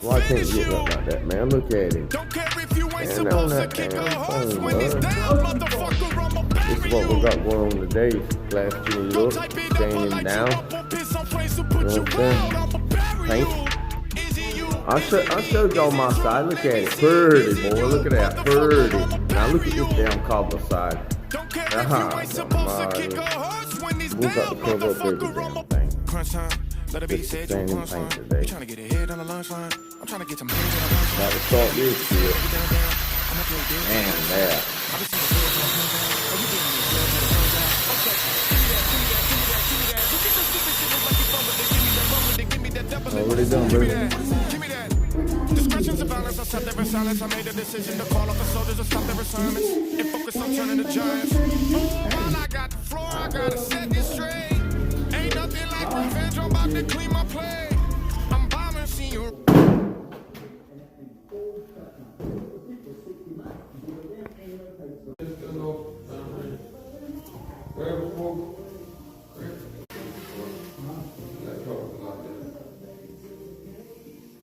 Why can't you get up like that, man? Look at him. And on that damn phone, bro. This is what we got going on today. Last team look, standing down. You know what I'm saying? Paint. I showed y'all my side. Look at it. Purdy, boy. Look at that. Purdy. Now look at this damn cobble side. We got to cover up every damn thing. Let it be said you want some. I'm trying to get ahead on the lunch line. I'm trying to get some hands on the lunch line. About to start this shit. Man, that. Already done, baby. Discretion's a balance. I set their silence. I made a decision to call off the soldiers and stop their assignments and focus on turning the giants. While I got the floor, I gotta set this straight. Ain't nothing like revenge, I'm about to clean my plate.